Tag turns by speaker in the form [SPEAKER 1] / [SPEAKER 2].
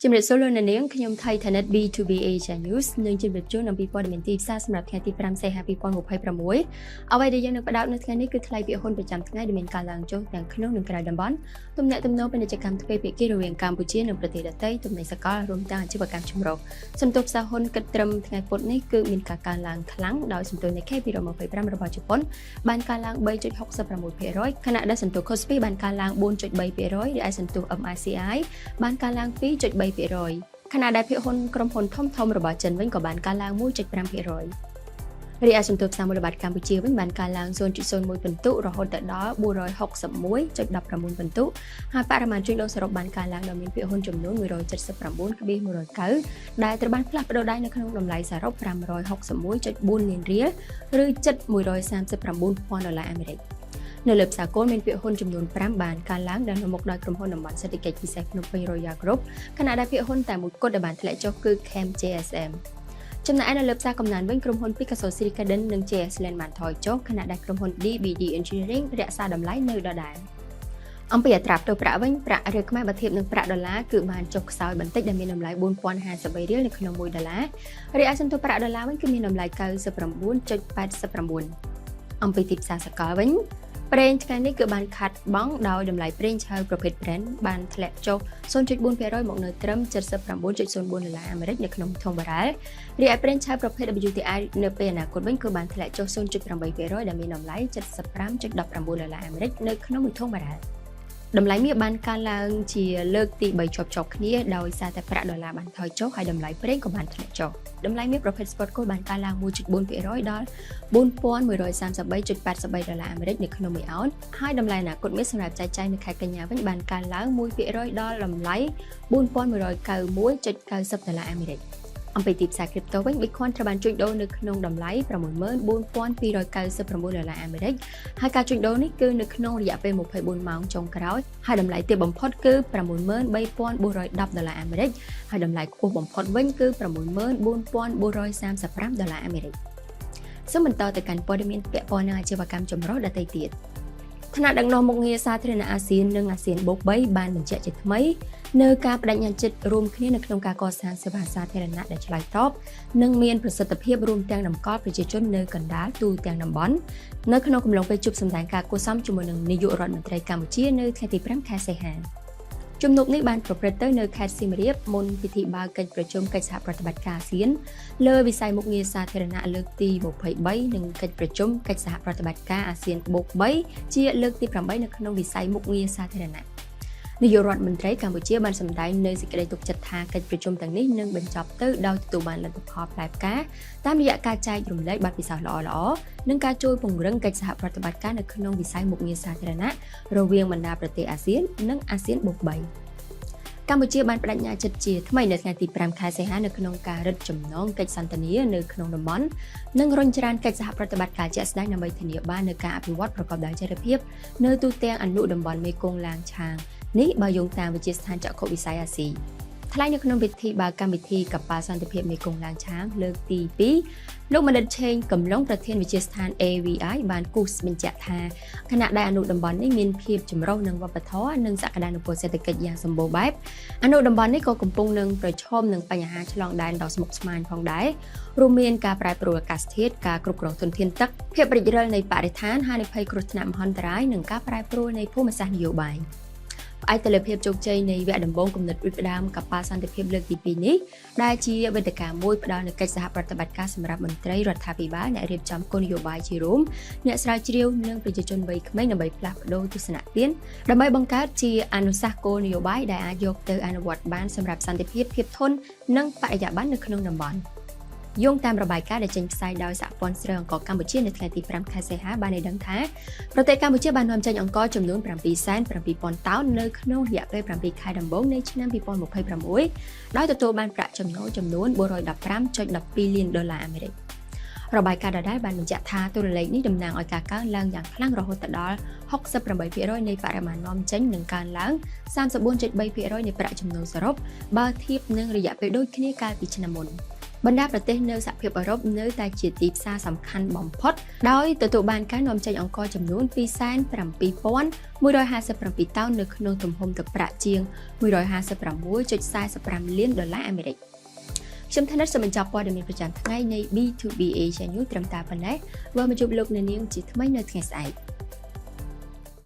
[SPEAKER 1] ជំរាបសួរលោកអ្នកនាងខ្ញុំថៃថាណិត B2B Asia News នឹងជម្រាបជូនអំពីព័ត៌មានទីផ្សារសម្រាប់ថ្ងៃទី5សីហា2026អ្វីដែលយើងនឹងផ្ដោតនៅថ្ងៃនេះគឺថ្លៃពាក្យហ៊ុនប្រចាំថ្ងៃដែលមានការឡើងចុះទាំងក្នុងនិងក្រៅតំបន់ទំនាក់ទំនងពាណិជ្ជកម្មទ្វេភាគីរវាងកម្ពុជានិងប្រទេសដទៃទំនិញសកលរួមទាំងអាជីវកម្មចម្រុះសន្ទុះផ្សារហ៊ុនគិតត្រឹមថ្ងៃពុធនេះគឺមានការកើនឡើងខ្លាំងដោយសន្ទុះ Nikkei 225របស់ជប៉ុនបានកើនឡើង 3.66% ខណៈដែលសន្ទុះ Kospi បានកើនឡើង 4.3% រីឯសន្ទុះ MSCI បានកើនឡើង 2.3% ខណៈដែលភាគហ៊ុនក្រុមហ៊ុនធំៗរបស់ចិនវិញក៏បានកើនឡើង 1.5% រីឯសន្ទុះផ្សារមូលបត្រកម្ពុជាវិញបានកើនឡើង 0.01 ពិន្ទុរហូតដល់ 461.16 ពិន្ទុហើយបរិមាណជួញដូរសរុបបានកើនឡើងដោយមានភាគហ៊ុនចំនួន 179.109 ដែលត្រូវបានផ្លាស់ប្ដូរដៃនៅក្នុងតម្លៃសរុប 561.4 លានរៀលឬជិត $139,000 អាមេរិកនៅលើផ្សារគោលមានពាក្យហ៊ុនចំនួន5បានកើនឡើងដែលនាំមកដោយក្រុមហ៊ុនតំបន់សេដ្ឋកិច្ចពិសេសភ្នំពេញ Royal Group ខណៈដែលពាក្យហ៊ុនតែមួយគត់ដែលបានធ្លាក់ចុះគឺ Chem JSM ចំណែកនៅលើផ្សារកំណើនវិញក្រុមហ៊ុន Picasso Silicon និង JS Land បានថយចុះខណៈដែលក្រុមហ៊ុន DBD Engineering រក្សាតម្លៃនៅដដែលអំពីអត្រាផ្ទុះប្រាក់វិញប្រាក់រៀលខ្មែរបើធៀបនឹងប្រាក់ដុល្លារគឺបានចុះខ្សោយបន្តិចដែលមានតម្លៃ $4.53 រៀលនៅក្នុង1ដុល្លាររីឯសន្ទុះប្រាក់ដុល្លារវិញគឺមានតម្លៃ 99.89 អំពីទីផ្សារសកលវិញប្រេងថ្ងៃនេះគឺបានខាត់បង់ដោយតម្លៃប្រេងឆៅប្រភេទ Brent បានធ្លាក់ចុះ 0.4% មកនៅត្រឹម $79.04 អាមេរិកនៅក្នុងធុងបារ៉ែលរីឯប្រេងឆៅប្រភេទ WTI នៅពេលអនាគតវិញគឺបានធ្លាក់ចុះ 0.8% ដែលមានតម្លៃ $75.19 អាមេរិកនៅក្នុងមួយធុងបារ៉ែលតម្លៃមាសបានកើនឡើងជាលើកទី3ជាប់ៗគ្នាដោយសារតែប្រាក់ដុល្លារបានថយចុះហើយតម្លៃប្រេងក៏បានធ្លាក់ចុះតម្លៃមាសប្រភេទ Spot Gold បានកើនឡើង 1.4% ដល់ $4,133.83 អាមេរិកនៅក្នុង1អោនហើយតម្លៃអនាគតមាសសម្រាប់ចែកចាយនៅខែកញ្ញាវិញបានកើនឡើង 1% ដល់តម្លៃ $4,191.90 អាមេរិកអំពីទីផ្សារ crypto វិញ Bitcoin ត្រូវបានជួញដូរនៅក្នុងតម្លៃ $64,299 អាមេរិកហើយការជួញដូរនេះគឺនៅក្នុងរយៈពេល24ម៉ោងចុងក្រោយហើយតម្លៃទាបបំផុតគឺ $63,410 អាមេរិកហើយតម្លៃខ្ពស់បំផុតវិញគឺ $64,435 អាមេរិកសូមបន្តទៅកាន់ព័ត៌មានពាក់ព័ន្ធនឹងអាជីវកម្មចម្រុះដទៃទៀតថ្នាក់ដឹកនាំមុខងារសាធារណៈអាស៊ាននិងអាស៊ានបូក3បានបញ្ជាក់ជាថ្មីនៅការបដិញ្ញាចិត្តរួមគ្នានៅក្នុងការកសាងសេវាសាធារណៈដែលឆ្លើយតបនិងមានប្រសិទ្ធភាពរួមទាំងតម្កល់ប្រជាជននៅកណ្ដាលទូទាំងតំបន់នៅក្នុងកំឡុងពេលជួបសម្ដែងការគួរសមជាមួយនឹងនាយករដ្ឋមន្ត្រីកម្ពុជានៅថ្ងៃទី5ខែសីហាជំនួបនេះបានប្រព្រឹត្តទៅនៅខេត្តសៀមរាបមុនពិធីបើកកិច្ចប្រជុំកិច្ចសហប្រតិបត្តិការអាស៊ានលើវិស័យមុខងារសាធារណៈលើកទី23និងកិច្ចប្រជុំកិច្ចសហប្រតិបត្តិការអាស៊ានបូក3ជាលើកទី8នៅក្នុងវិស័យមុខងារសាធារណៈនាយករដ្ឋមន្ត្រីកម្ពុជាបានសម្ដែងនៅសេចក្តីទុកចិត្តថាកិច្ចប្រជុំទាំងនេះនឹងបញ្ចប់ទៅដោយទទួលបានលទ្ធផលផ្លែផ្កាតាមរយៈការចែករំលែកបទពិសោធន៍ល្អៗនិងការជួយពង្រឹងកិច្ចសហប្រតិបត្តិការនៅក្នុងវិស័យមុខងារសាធារណៈរវាងបណ្ដាប្រទេសអាស៊ាននិងអាស៊ានបូក3កម្ពុជាបានបដិញ្ញាចិត្តជាថ្មីនៅថ្ងៃទី5ខែសីហានៅក្នុងការរឹតចំណងកិច្ចសន្ទនានៅក្នុងតំបន់និងរុញច្រានកិច្ចសហប្រតិបត្តិការជាក់ស្ដែងដើម្បីធានាបាននូវការអភិវឌ្ឍប្រកបដោយចីរភាពនៅទូទាំងអនុតំបន់មេគង្គឡាងឆាងនេះបើយោងតាមវិទ្យាស្ថានចក្ខុវិស័យអាស៊ីថ្លែងនៅក្នុងពិធីបើកកម្មវិធីកប៉ាល់សន្តិភាពមេគង្គឡាងឆាងលើកទី2លោកបណ្ឌិតឆេងកំឡុងប្រធានវិទ្យាស្ថាន AVI បានគូសបញ្ជាក់ថាខណៈដែលអនុតំបន់នេះមានភាពចម្រុះនឹងវប្បធម៌និងសក្តានុពលសេដ្ឋកិច្ចយ៉ាងសម្បូរបែបអនុតំបន់នេះក៏កំពុងនឹងប្រឈមនឹងបញ្ហាឆ្លងដែនដ៏ស្មុគស្មាញផងដែររួមមានការប្រែប្រួលអាកាសធាតុការគ្រប់គ្រងធនធានទឹកភាពរិចរិលនៃបរិស្ថានហានិភ័យគ្រោះថ្នាក់មហន្តរាយនិងការប្រែប្រួលនៃភូមិសាស្ត្រនយោបាយផ្អែកទៅលើភាពជោគជ័យនៃវគ្គដំបូងគំនិតផ្ដាំកប៉ាល់សន្តិភាពលើកទី2នេះដែលជាវេទិកាមួយផ្ដល់នូវកិច្ចសហប្រតិបត្តិការសម្រាប់មន្ត្រីរដ្ឋាភិបាលអ្នករៀបចំគោលនយោបាយជារួមអ្នកស្រាវជ្រាវនិងប្រជាជនវ័យក្មេងដើម្បីផ្លាស់ប្ដូរទស្សនៈទានដើម្បីបង្កើតជាអនុសាសន៍គោលនយោបាយដែលអាចយកទៅអនុវត្តបានសម្រាប់សន្តិភាពភាពធន់និងបរិយាបន្ននៅក្នុងតំបន់យោងតាមរបាយការណ៍ដែលចេញផ្សាយដោយសហព័ន្ធស្រូវអង្ករកម្ពុជានៅថ្ងៃទី5ខែសីហាបានឲ្យដឹងថាប្រទេសកម្ពុជាបាននាំចេញអង្ករចំនួន 770,000 តោននៅក្នុងរយៈពេល7ខែដំបូងនៃឆ្នាំ2026ដោយទទួលបានប្រាក់ចំណូលចំនួន $415.12 លានដុល្លារអាមេរិករបាយការណ៍ដដែលបានបញ្ជាក់ថាតួលេខនេះតំណាងឲ្យការកើនឡើងយ៉ាងខ្លាំងរហូតដល់ 68% នៃបរិមាណនាំចេញនិងកើនឡើង 34.3% នៃប្រាក់ចំណូលសរុបបើធៀបនឹងរយៈពេលដូចគ្នាកាលពីឆ្នាំមុន បណ្ដាប្រទេសនៅសហភាពអឺរ៉ុបនៅតែជាទីផ្សារសំខាន់បំផុតដោយទទួលបានការនាំចេញអង្ករចំនួន 2,7157 តោននៅក្នុងទំហំទឹកប្រាក់ជាង $156.45 លានអាមេរិកខ្ញុំថានិតសូមបញ្ចប់ព័ត៌មានប្រចាំថ្ងៃនៃ B2B Asia News ត្រឹមតែប៉ុណ្ណេះវិលមកជួបលោកអ្នកនាងជាថ្មីនៅថ្ងៃស្អែក